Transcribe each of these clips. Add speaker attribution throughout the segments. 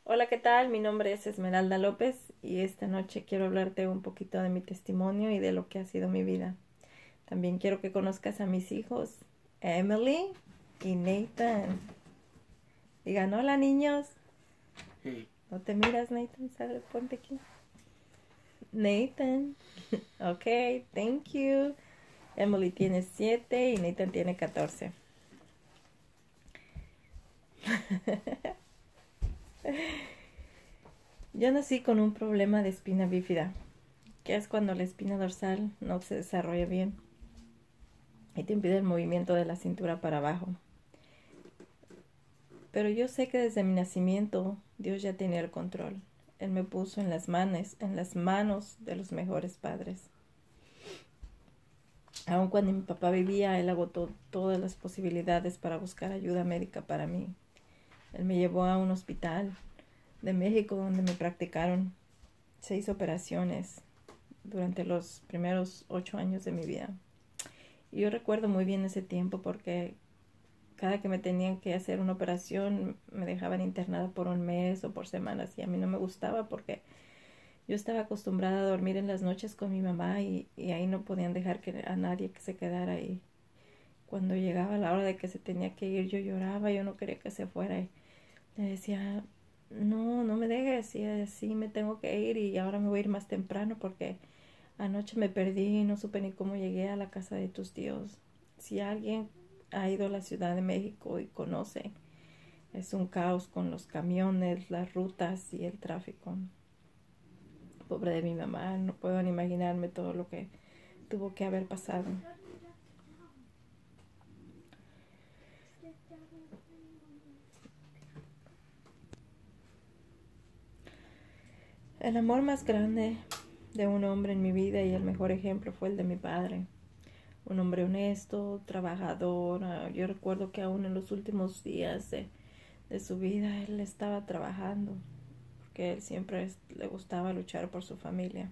Speaker 1: Hola, ¿qué tal? Mi nombre es Esmeralda López y esta noche quiero hablarte un poquito de mi testimonio y de lo que ha sido mi vida. También quiero que conozcas a mis hijos, Emily y Nathan. Digan, hola niños. ¿No te miras, Nathan? Sale, ponte aquí. Nathan. Ok, thank you. Emily tiene 7 y Nathan tiene 14. Yo nací con un problema de espina bífida, que es cuando la espina dorsal no se desarrolla bien y te impide el movimiento de la cintura para abajo. Pero yo sé que desde mi nacimiento Dios ya tenía el control. Él me puso en las manos de los mejores padres. Aun cuando mi papá vivía, él agotó todas las posibilidades para buscar ayuda médica para mí. Él me llevó a un hospital de México donde me practicaron 6 operaciones durante los primeros 8 años de mi vida. Y yo recuerdo muy bien ese tiempo porque cada que me tenían que hacer una operación me dejaban internada por un mes o por semanas y a mí no me gustaba porque yo estaba acostumbrada a dormir en las noches con mi mamá y ahí no podían dejar a nadie que se quedara ahí. Cuando llegaba la hora de que se tenía que ir yo lloraba, yo no quería que se fuera y le decía, no, no me dejes, y así me tengo que ir y ahora me voy a ir más temprano porque anoche me perdí y no supe ni cómo llegué a la casa de tus tíos. Si alguien ha ido a la Ciudad de México y conoce, es un caos con los camiones, las rutas y el tráfico. Pobre de mi mamá, no puedo ni imaginarme todo lo que tuvo que haber pasado. El amor más grande de un hombre en mi vida y el mejor ejemplo fue el de mi padre. Un hombre honesto, trabajador. Yo recuerdo que aún en los últimos días de su vida él estaba trabajando porque él siempre le gustaba luchar por su familia.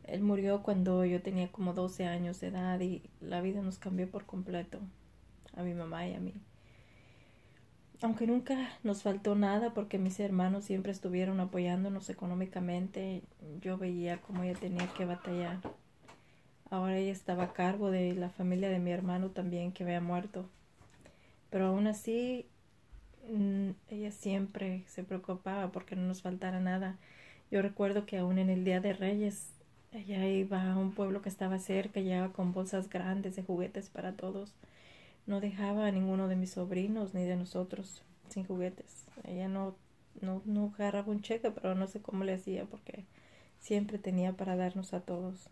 Speaker 1: Él murió cuando yo tenía como 12 años de edad y la vida nos cambió por completo, a mi mamá y a mí. Aunque nunca nos faltó nada porque mis hermanos siempre estuvieron apoyándonos económicamente, yo veía cómo ella tenía que batallar. Ahora ella estaba a cargo de la familia de mi hermano también que había muerto. Pero aún así, ella siempre se preocupaba porque no nos faltara nada. Yo recuerdo que aún en el Día de Reyes, ella iba a un pueblo que estaba cerca, llegaba con bolsas grandes de juguetes para todos. No dejaba a ninguno de mis sobrinos ni de nosotros sin juguetes. Ella no agarraba un cheque, pero no sé cómo le hacía porque siempre tenía para darnos a todos.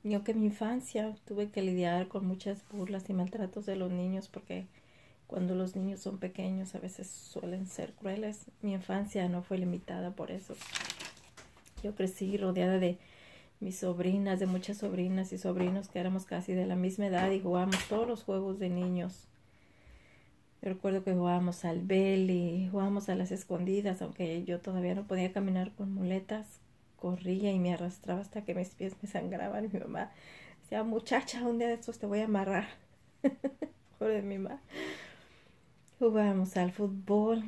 Speaker 1: Yo que en mi infancia tuve que lidiar con muchas burlas y maltratos de los niños porque cuando los niños son pequeños a veces suelen ser crueles. Mi infancia no fue limitada por eso. Yo crecí rodeada de mis sobrinas, de muchas sobrinas y sobrinos que éramos casi de la misma edad y jugábamos todos los juegos de niños. Yo recuerdo que jugábamos al beli, jugábamos a las escondidas, aunque yo todavía no podía caminar con muletas. Corría y me arrastraba hasta que mis pies me sangraban. Mi mamá decía, muchacha, un día de estos te voy a amarrar. Pobre de mi mamá. Jugábamos al fútbol.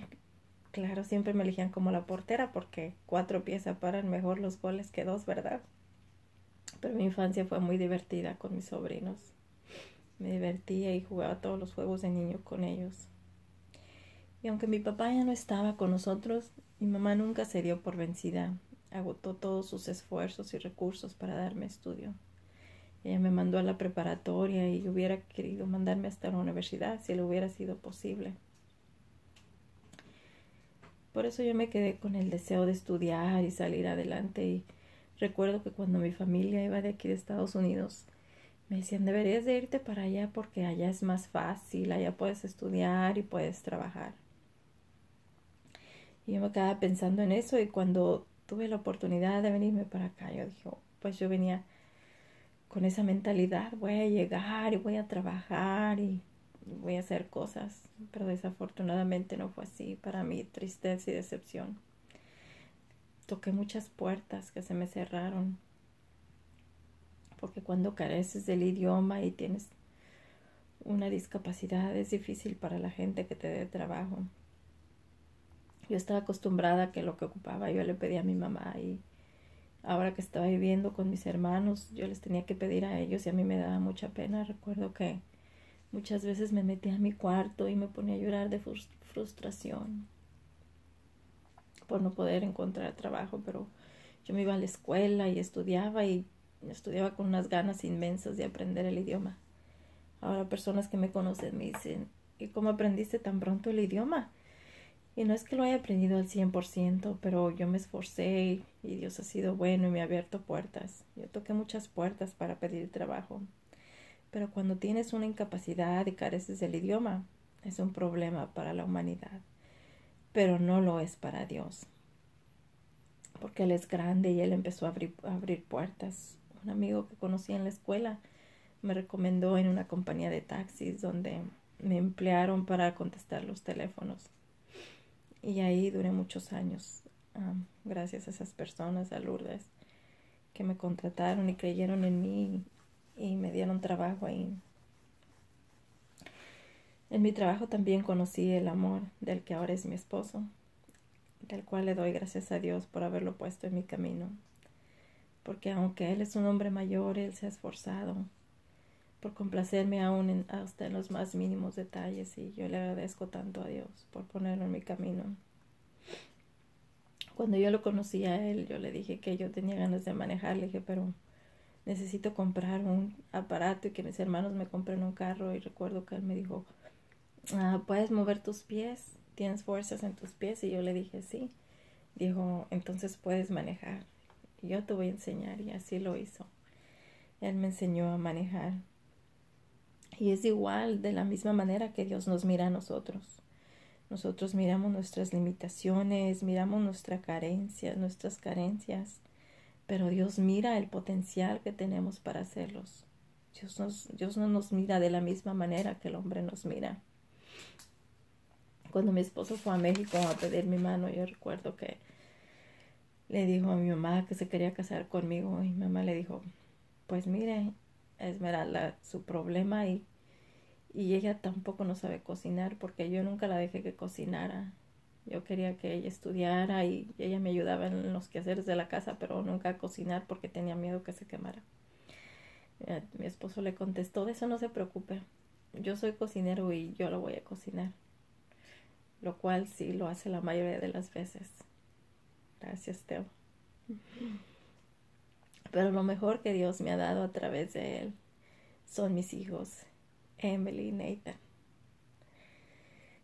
Speaker 1: Claro, siempre me elegían como la portera porque 4 pies separan mejor los goles que 2, ¿verdad? Pero mi infancia fue muy divertida con mis sobrinos. Me divertía y jugaba todos los juegos de niño con ellos. Y aunque mi papá ya no estaba con nosotros, mi mamá nunca se dio por vencida. Agotó todos sus esfuerzos y recursos para darme estudio. Ella me mandó a la preparatoria y hubiera querido mandarme hasta la universidad si le hubiera sido posible. Por eso yo me quedé con el deseo de estudiar y salir adelante. Y recuerdo que cuando mi familia iba de aquí de Estados Unidos, me decían, deberías de irte para allá porque allá es más fácil, allá puedes estudiar y puedes trabajar. Y yo me quedaba pensando en eso y cuando tuve la oportunidad de venirme para acá, yo dije, pues yo venía con esa mentalidad, voy a llegar y voy a trabajar y voy a hacer cosas. Pero desafortunadamente no fue así, para mi tristeza y decepción. Toqué muchas puertas que se me cerraron, porque cuando careces del idioma y tienes una discapacidad es difícil para la gente que te dé trabajo. Yo estaba acostumbrada a que lo que ocupaba yo le pedía a mi mamá, y ahora que estaba viviendo con mis hermanos, yo les tenía que pedir a ellos y a mí me daba mucha pena. Recuerdo que muchas veces me metía a mi cuarto y me ponía a llorar de frustración por no poder encontrar trabajo, pero yo me iba a la escuela y estudiaba con unas ganas inmensas de aprender el idioma. Ahora personas que me conocen me dicen, ¿y cómo aprendiste tan pronto el idioma? Y no es que lo haya aprendido al 100%, pero yo me esforcé y Dios ha sido bueno y me ha abierto puertas. Yo toqué muchas puertas para pedir trabajo. Pero cuando tienes una incapacidad y careces del idioma, es un problema para la humanidad. Pero no lo es para Dios. Porque Él es grande y Él empezó a abrir puertas. Un amigo que conocí en la escuela me recomendó en una compañía de taxis donde me emplearon para contestar los teléfonos. Y ahí duré muchos años, gracias a esas personas, a Lourdes, que me contrataron y creyeron en mí y me dieron trabajo ahí. En mi trabajo también conocí el amor del que ahora es mi esposo, del cual le doy gracias a Dios por haberlo puesto en mi camino. Porque aunque él es un hombre mayor, él se ha esforzado por complacerme aún hasta en los más mínimos detalles, y yo le agradezco tanto a Dios por ponerlo en mi camino. Cuando yo lo conocí a él, yo le dije que yo tenía ganas de manejar. Le dije, pero necesito comprar un aparato y que mis hermanos me compren un carro. Y recuerdo que él me dijo, ¿puedes mover tus pies? ¿Tienes fuerzas en tus pies? Y yo le dije, sí. Dijo, entonces puedes manejar. Y yo te voy a enseñar. Y así lo hizo. Él me enseñó a manejar. Y es igual, de la misma manera que Dios nos mira a nosotros. Nosotros miramos nuestras limitaciones, miramos nuestras carencias, pero Dios mira el potencial que tenemos para hacerlos. Dios no nos mira de la misma manera que el hombre nos mira. Cuando mi esposo fue a México a pedir mi mano, yo recuerdo que le dijo a mi mamá que se quería casar conmigo, y mi mamá le dijo, pues mire, Esmeralda, su problema, y ella tampoco no sabe cocinar, porque yo nunca la dejé que cocinara. Yo quería que ella estudiara y ella me ayudaba en los quehaceres de la casa, pero nunca a cocinar porque tenía miedo que se quemara. Mi esposo le contestó, de eso no se preocupe, yo soy cocinero y yo lo voy a cocinar. Lo cual sí lo hace la mayoría de las veces. Gracias, Teo. Pero lo mejor que Dios me ha dado a través de él son mis hijos, Emily y Nathan.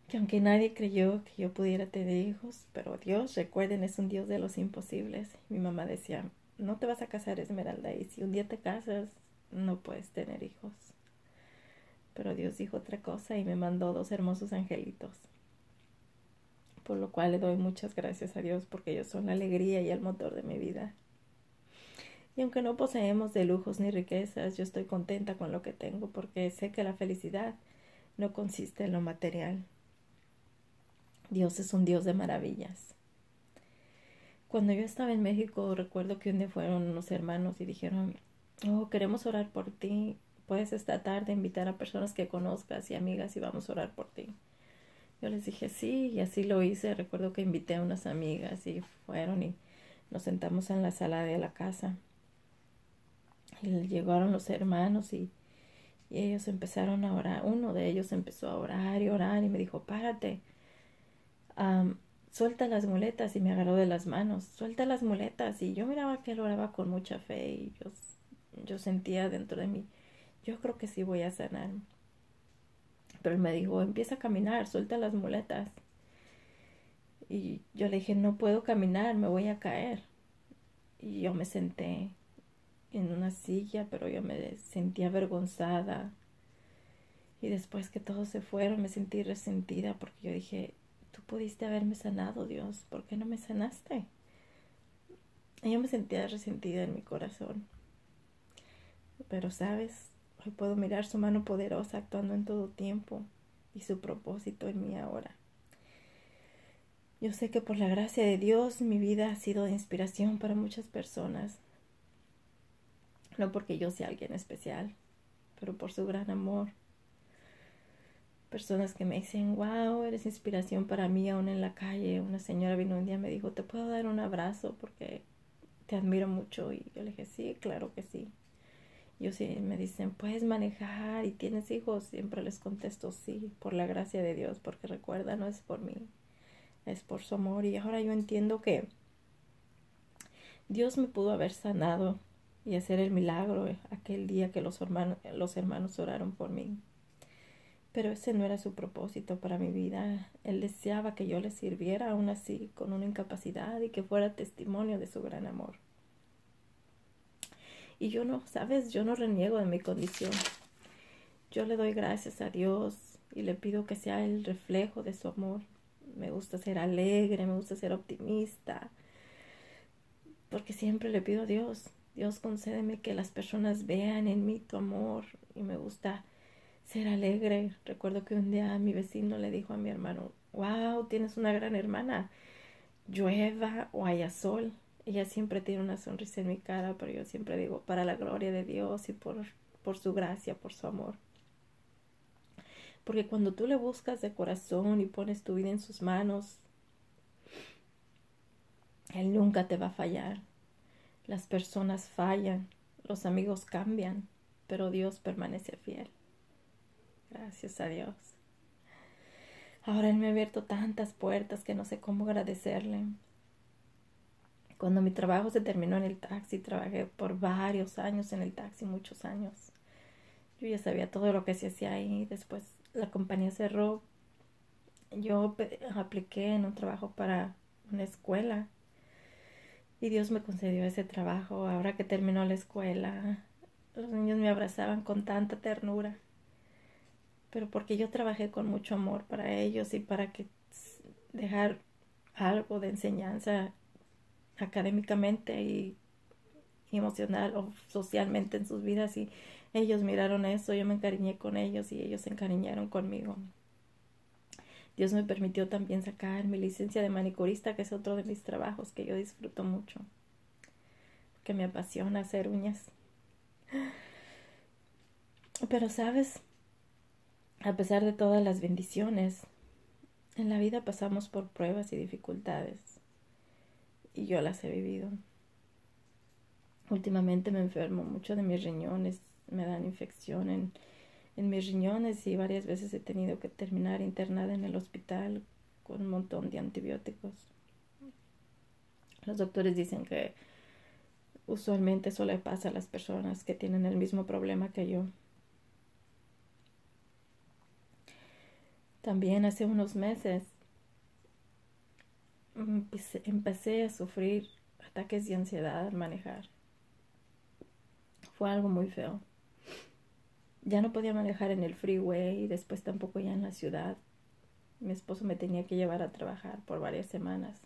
Speaker 1: Que aunque nadie creyó que yo pudiera tener hijos, pero Dios, recuerden, es un Dios de los imposibles. Mi mamá decía, no te vas a casar, Esmeralda, y si un día te casas, no puedes tener hijos. Pero Dios dijo otra cosa y me mandó 2 hermosos angelitos. Por lo cual le doy muchas gracias a Dios, porque ellos son la alegría y el motor de mi vida. Y aunque no poseemos de lujos ni riquezas, yo estoy contenta con lo que tengo, porque sé que la felicidad no consiste en lo material. Dios es un Dios de maravillas. Cuando yo estaba en México, recuerdo que un día fueron unos hermanos y dijeron, queremos orar por ti. Puedes esta tarde invitar a personas que conozcas y amigas y vamos a orar por ti. Yo les dije sí, y así lo hice. Recuerdo que invité a unas amigas y fueron y nos sentamos en la sala de la casa. Y llegaron los hermanos y ellos empezaron a orar. Uno de ellos empezó a orar y me dijo, párate, suelta las muletas, y me agarró de las manos, suelta las muletas. Y yo miraba que él oraba con mucha fe y yo sentía dentro de mí, yo creo que sí voy a sanar. Pero él me dijo, empieza a caminar, suelta las muletas. Y yo le dije, no puedo caminar, me voy a caer. Y yo me senté en una silla, pero yo me sentía avergonzada. Y después que todos se fueron, me sentí resentida, porque yo dije, tú pudiste haberme sanado, Dios, ¿por qué no me sanaste? Y yo me sentía resentida en mi corazón. Pero, ¿sabes? Hoy puedo mirar su mano poderosa actuando en todo tiempo y su propósito en mí ahora. Yo sé que por la gracia de Dios mi vida ha sido de inspiración para muchas personas. No porque yo sea alguien especial, pero por su gran amor. Personas que me dicen, wow, eres inspiración para mí aún en la calle. Una señora vino un día y me dijo, ¿te puedo dar un abrazo? Porque te admiro mucho. Y yo le dije, sí, claro que sí. Yo sí, me dicen, ¿puedes manejar y tienes hijos? Siempre les contesto, sí, por la gracia de Dios, porque recuerda, no es por mí, es por su amor. Y ahora yo entiendo que Dios me pudo haber sanado y hacer el milagro aquel día que los hermanos oraron por mí. Pero ese no era su propósito para mi vida. Él deseaba que yo le sirviera aún así, con una incapacidad, y que fuera testimonio de su gran amor. Y yo no, sabes, yo no reniego de mi condición. Yo le doy gracias a Dios y le pido que sea el reflejo de su amor. Me gusta ser alegre, me gusta ser optimista, porque siempre le pido a Dios, Dios, concédeme que las personas vean en mí tu amor. Y me gusta ser alegre. Recuerdo que un día mi vecino le dijo a mi hermano, wow, tienes una gran hermana, llueva o haya sol, ella siempre tiene una sonrisa en mi cara. Pero yo siempre digo, para la gloria de Dios y por su gracia, por su amor. Porque cuando tú le buscas de corazón y pones tu vida en sus manos, Él nunca te va a fallar. Las personas fallan, los amigos cambian, pero Dios permanece fiel. Gracias a Dios. Ahora Él me ha abierto tantas puertas que no sé cómo agradecerle. Cuando mi trabajo se terminó en el taxi, trabajé por varios años en el taxi, muchos años. Yo ya sabía todo lo que se hacía ahí. Después la compañía cerró. Yo apliqué en un trabajo para una escuela y Dios me concedió ese trabajo. Ahora que terminó la escuela, los niños me abrazaban con tanta ternura, pero porque yo trabajé con mucho amor para ellos y para que dejar algo de enseñanza académicamente y emocional o socialmente en sus vidas. Y ellos miraron eso, yo me encariñé con ellos y ellos se encariñaron conmigo. Dios me permitió también sacar mi licencia de manicurista, que es otro de mis trabajos que yo disfruto mucho, que me apasiona hacer uñas. Pero sabes, a pesar de todas las bendiciones, en la vida pasamos por pruebas y dificultades, y yo las he vivido. Últimamente me enfermo mucho de mis riñones, me dan infección en mis riñones y varias veces he tenido que terminar internada en el hospital con un montón de antibióticos. Los doctores dicen que usualmente eso le pasa a las personas que tienen el mismo problema que yo. También hace unos meses empecé a sufrir ataques de ansiedad al manejar. Fue algo muy feo. Ya no podía manejar en el freeway y después tampoco ya en la ciudad. Mi esposo me tenía que llevar a trabajar por varias semanas.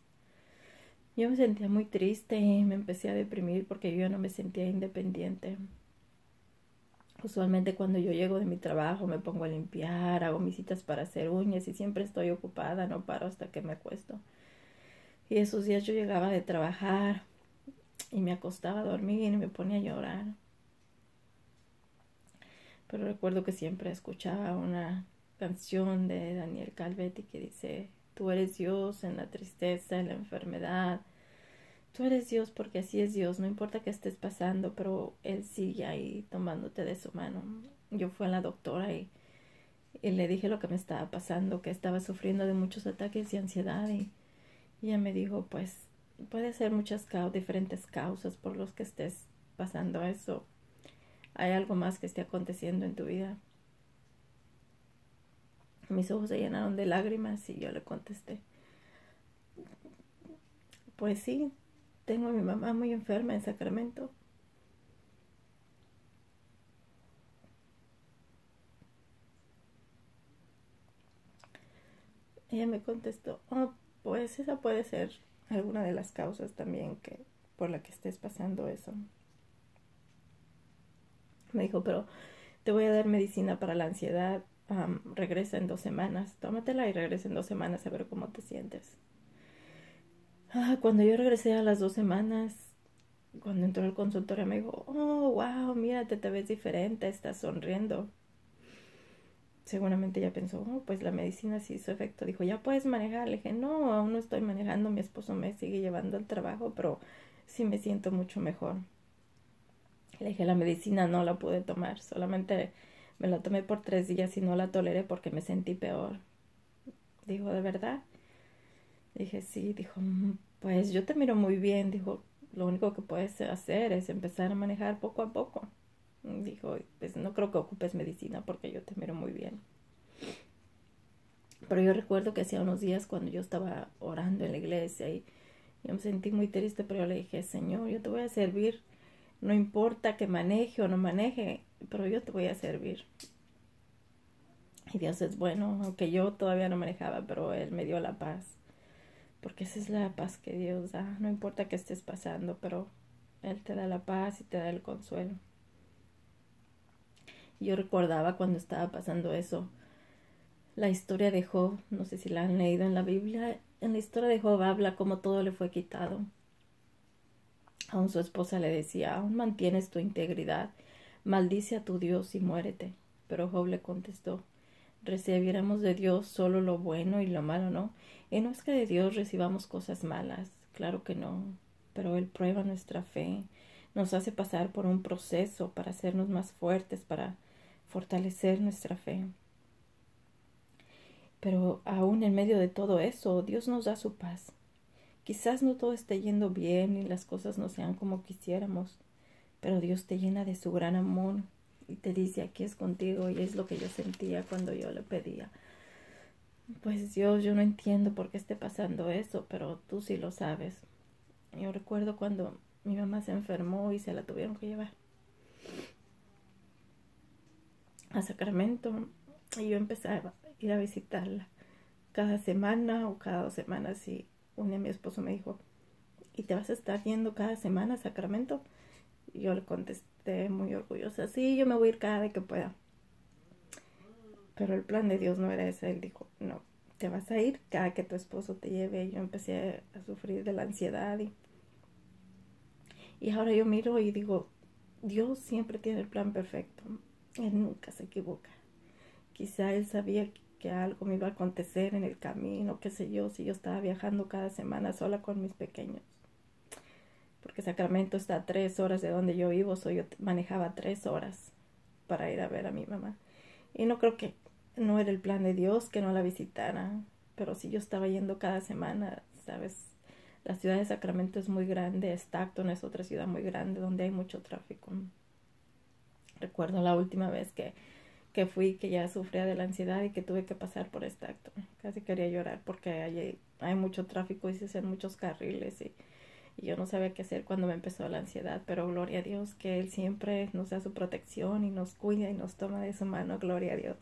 Speaker 1: Yo me sentía muy triste y me empecé a deprimir porque yo ya no me sentía independiente. Usualmente cuando yo llego de mi trabajo me pongo a limpiar, hago mis citas para hacer uñas y siempre estoy ocupada, no paro hasta que me acuesto. Y esos días yo llegaba de trabajar y me acostaba a dormir y me ponía a llorar. Pero recuerdo que siempre escuchaba una canción de Daniel Calvetti que dice, tú eres Dios en la tristeza, en la enfermedad. Tú eres Dios porque así es Dios, no importa qué estés pasando, pero Él sigue ahí tomándote de su mano. Yo fui a la doctora y le dije lo que me estaba pasando, que estaba sufriendo de muchos ataques de ansiedad y ella me dijo, pues puede ser muchas diferentes causas por los que estés pasando eso. ¿Hay algo más que esté aconteciendo en tu vida? Mis ojos se llenaron de lágrimas y yo le contesté, pues sí, tengo a mi mamá muy enferma en Sacramento. Ella me contestó, oh, pues esa puede ser alguna de las causas también que por la que estés pasando eso. Me dijo, pero te voy a dar medicina para la ansiedad. Regresa en 2 semanas. Tómatela y regresa en 2 semanas a ver cómo te sientes. Cuando yo regresé a las 2 semanas, cuando entró al consultorio me dijo, oh, wow, mírate, te ves diferente, estás sonriendo. seguramente ella pensó, oh, pues la medicina sí hizo efecto. Dijo, ¿ya puedes manejar? Le dije, no, aún no estoy manejando. Mi esposo me sigue llevando al trabajo, pero sí me siento mucho mejor. Le dije, la medicina no la pude tomar. Solamente me la tomé por 3 días y no la toleré porque me sentí peor. Dijo, ¿de verdad? Dije, sí. Dijo, pues yo te miro muy bien. Dijo, lo único que puedes hacer es empezar a manejar poco a poco. Dijo, pues no creo que ocupes medicina porque yo te miro muy bien. Pero yo recuerdo que hacía unos días cuando yo estaba orando en la iglesia y yo me sentí muy triste, pero yo le dije, Señor, yo te voy a servir. No importa que maneje o no maneje, pero yo te voy a servir. Y Dios es bueno, aunque yo todavía no manejaba, pero Él me dio la paz. Porque esa es la paz que Dios da. No importa qué estés pasando, pero Él te da la paz y te da el consuelo. Yo recordaba cuando estaba pasando eso, la historia de Job, no sé si la han leído en la Biblia. En la historia de Job habla cómo todo le fue quitado. Aún su esposa le decía, aún mantienes tu integridad, maldice a tu Dios y muérete. Pero Job le contestó, recibiremos de Dios solo lo bueno y lo malo no. Y no es que de Dios recibamos cosas malas, claro que no, pero Él prueba nuestra fe, nos hace pasar por un proceso para hacernos más fuertes, para fortalecer nuestra fe. Pero aún en medio de todo eso, Dios nos da su paz. Quizás no todo esté yendo bien y las cosas no sean como quisiéramos, pero Dios te llena de su gran amor y te dice, aquí es contigo, y es lo que yo sentía cuando yo le pedía. Pues Dios, yo no entiendo por qué esté pasando eso, pero tú sí lo sabes. Yo recuerdo cuando mi mamá se enfermó y se la tuvieron que llevar a Sacramento y yo empecé a ir a visitarla cada semana o cada 2 semanas y un día mi esposo me dijo, ¿y te vas a estar yendo cada semana a Sacramento? Y yo le contesté muy orgullosa, sí, yo me voy a ir cada vez que pueda. Pero el plan de Dios no era ese. Él dijo, no, te vas a ir cada que tu esposo te lleve. Y yo empecé a sufrir de la ansiedad y ahora yo miro y digo, Dios siempre tiene el plan perfecto. Él nunca se equivoca. Quizá Él sabía que algo me iba a acontecer en el camino, qué sé yo, si yo estaba viajando cada semana sola con mis pequeños. Porque Sacramento está a 3 horas de donde yo vivo, yo manejaba 3 horas para ir a ver a mi mamá. Y no creo que no era el plan de Dios que no la visitara, pero si yo estaba yendo cada semana, ¿sabes? La ciudad de Sacramento es muy grande, Stockton es otra ciudad muy grande donde hay mucho tráfico. Recuerdo la última vez que fui, que ya sufría de la ansiedad y que tuve que pasar por Stockton. Casi quería llorar porque hay mucho tráfico y se hacen muchos carriles y yo no sabía qué hacer cuando me empezó la ansiedad, pero gloria a Dios que Él siempre nos da su protección y nos cuida y nos toma de su mano, gloria a Dios.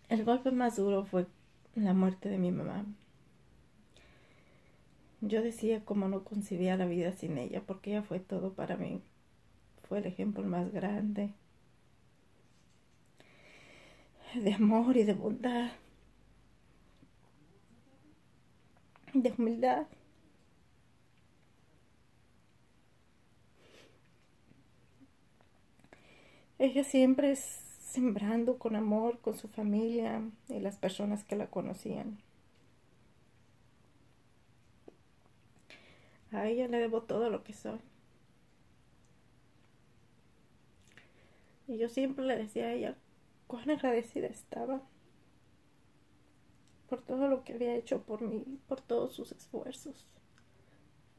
Speaker 1: El golpe más duro fue la muerte de mi mamá. Yo decía cómo no concebía la vida sin ella, porque ella fue todo para mí. Fue el ejemplo más grande de amor y de bondad, de humildad. Ella siempre sembrando con amor con su familia y las personas que la conocían. A ella le debo todo lo que soy. Y yo siempre le decía a ella cuán agradecida estaba por todo lo que había hecho por mí, por todos sus esfuerzos.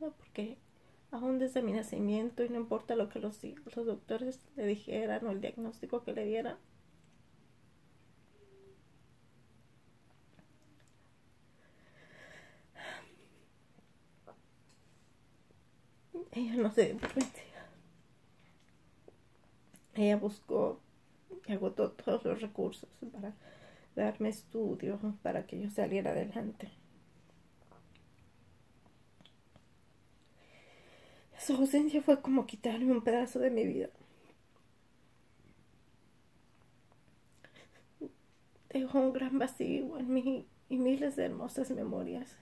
Speaker 1: ¿No? Porque aún desde mi nacimiento, y no importa lo que los doctores le dijeran o el diagnóstico que le dieran, ella no se dio por vencida. Ella buscó y agotó todos los recursos para darme estudio, para que yo saliera adelante. Su ausencia fue como quitarme un pedazo de mi vida. Dejó un gran vacío en mí y miles de hermosas memorias.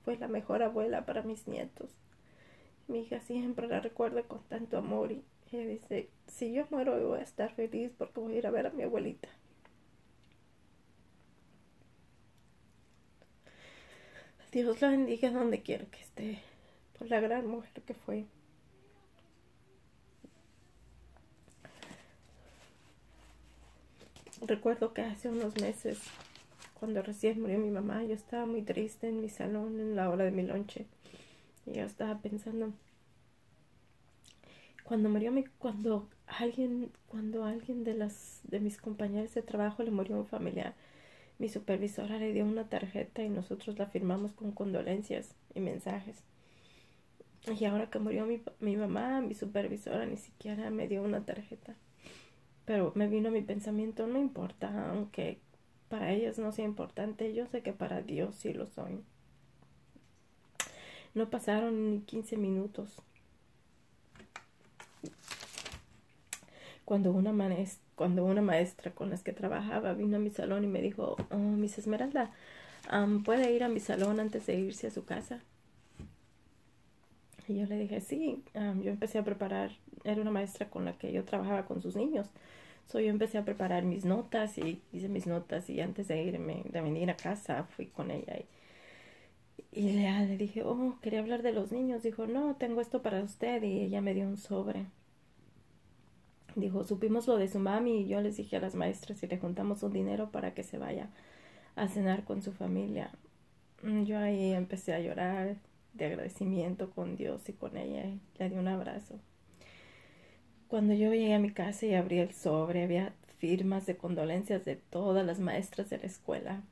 Speaker 1: Fue la mejor abuela para mis nietos. Mi hija siempre la recuerda con tanto amor Ella dice, si yo muero voy a estar feliz porque voy a ir a ver a mi abuelita. Dios la bendiga donde quiera que esté, por la gran mujer que fue. Recuerdo que hace unos meses, cuando recién murió mi mamá, yo estaba muy triste en mi salón en la hora de mi lonche. Y yo estaba pensando, cuando alguien de mis compañeros de trabajo le murió a un familiar, mi supervisora le dio una tarjeta y nosotros la firmamos con condolencias y mensajes. Y ahora que murió mi mamá, mi supervisora ni siquiera me dio una tarjeta. Pero me vino a mi pensamiento, no importa, aunque para ellos no sea importante, yo sé que para Dios sí lo soy. No pasaron ni 15 minutos cuando una maestra con las que trabajaba vino a mi salón y me dijo, oh, Miss Esmeralda, ¿puede ir a mi salón antes de irse a su casa? Y yo le dije, sí. Yo empecé a preparar, era una maestra con la que yo trabajaba con sus niños. Yo empecé a preparar mis notas y hice mis notas y antes de venir a casa fui con ella y le dije, oh, quería hablar de los niños. Dijo, no, tengo esto para usted y ella me dio un sobre. Dijo, supimos lo de su mami y yo les dije a las maestras y le juntamos un dinero para que se vaya a cenar con su familia. Yo ahí empecé a llorar de agradecimiento con Dios y con ella y le di un abrazo. Cuando yo llegué a mi casa y abrí el sobre, había firmas de condolencias de todas las maestras de la escuela.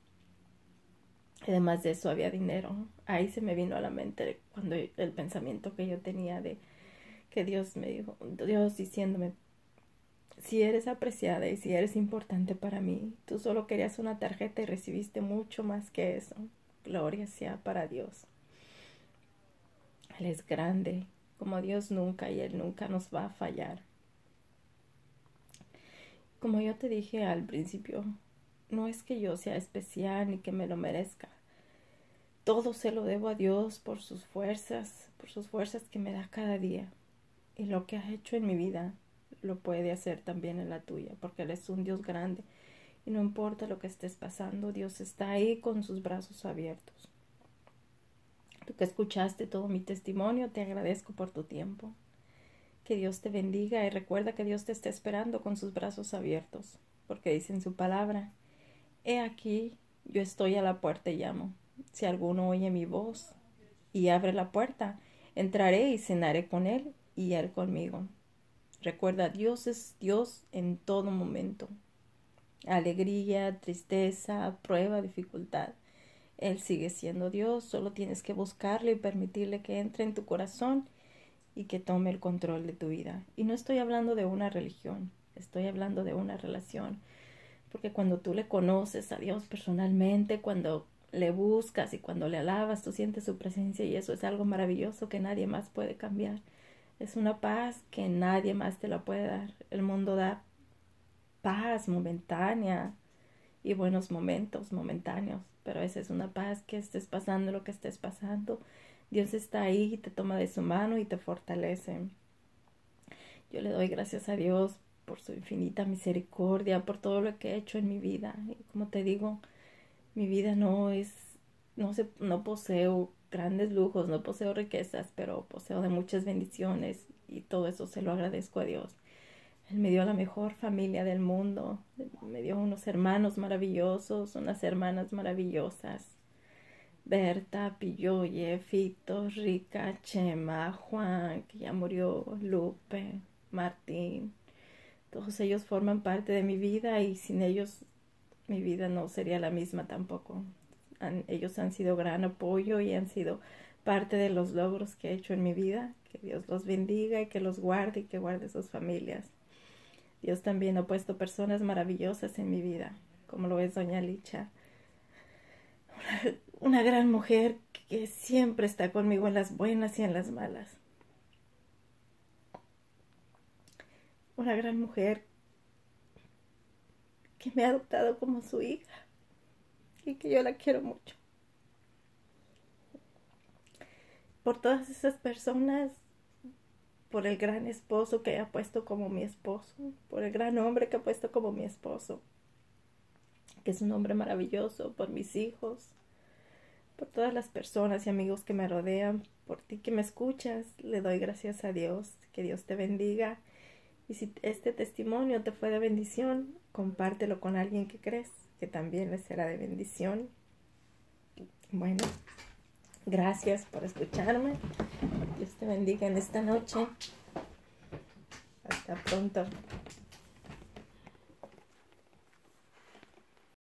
Speaker 1: Además de eso había dinero. Ahí se me vino a la mente cuando el pensamiento que yo tenía de que Dios me dijo, Dios diciéndome, si eres apreciada y si eres importante para mí, tú solo querías una tarjeta y recibiste mucho más que eso. Gloria sea para Dios. Él es grande, como Dios nunca, y Él nunca nos va a fallar. Como yo te dije al principio, no es que yo sea especial ni que me lo merezca. Todo se lo debo a Dios por sus fuerzas que me da cada día. Y lo que ha hecho en mi vida lo puede hacer también en la tuya, porque Él es un Dios grande. Y no importa lo que estés pasando, Dios está ahí con sus brazos abiertos. Tú que escuchaste todo mi testimonio, te agradezco por tu tiempo. Que Dios te bendiga y recuerda que Dios te está esperando con sus brazos abiertos, porque dice en su palabra, he aquí, yo estoy a la puerta y llamo. Si alguno oye mi voz y abre la puerta, entraré y cenaré con él y él conmigo. Recuerda, Dios es Dios en todo momento. Alegría, tristeza, prueba, dificultad. Él sigue siendo Dios, solo tienes que buscarle y permitirle que entre en tu corazón y que tome el control de tu vida. Y no estoy hablando de una religión, estoy hablando de una relación. Porque cuando tú le conoces a Dios personalmente, cuando le buscas y cuando le alabas, tú sientes su presencia y eso es algo maravilloso que nadie más puede cambiar. Es una paz que nadie más te la puede dar. El mundo da paz momentánea y buenos momentos momentáneos, pero esa es una paz que estés pasando lo que estés pasando. Dios está ahí y te toma de su mano y te fortalece. Yo le doy gracias a Dios por su infinita misericordia, por todo lo que he hecho en mi vida. Y como te digo, mi vida no poseo grandes lujos, no poseo riquezas, pero poseo de muchas bendiciones y todo eso se lo agradezco a Dios. Él me dio la mejor familia del mundo, me dio unos hermanos maravillosos, unas hermanas maravillosas. Berta, Pilloye, Fito, Rica, Chema, Juan, que ya murió, Lupe, Martín. Todos ellos forman parte de mi vida y sin ellos mi vida no sería la misma tampoco. Ellos han sido gran apoyo y han sido parte de los logros que he hecho en mi vida. Que Dios los bendiga y que los guarde y que guarde sus familias. Dios también ha puesto personas maravillosas en mi vida, como lo es Doña Licha. Una gran mujer que siempre está conmigo en las buenas y en las malas. Una gran mujer que me ha adoptado como su hija y que yo la quiero mucho. Por todas esas personas por el gran esposo que ha puesto como mi esposo, por el gran hombre que ha puesto como mi esposo, que es un hombre maravilloso, por mis hijos, por todas las personas y amigos que me rodean, por ti que me escuchas. Le doy gracias a Dios, que Dios te bendiga. Y si este testimonio te fue de bendición, compártelo con alguien que crees que también le será de bendición. Bueno, gracias por escucharme. Dios te bendiga en esta noche. Hasta pronto.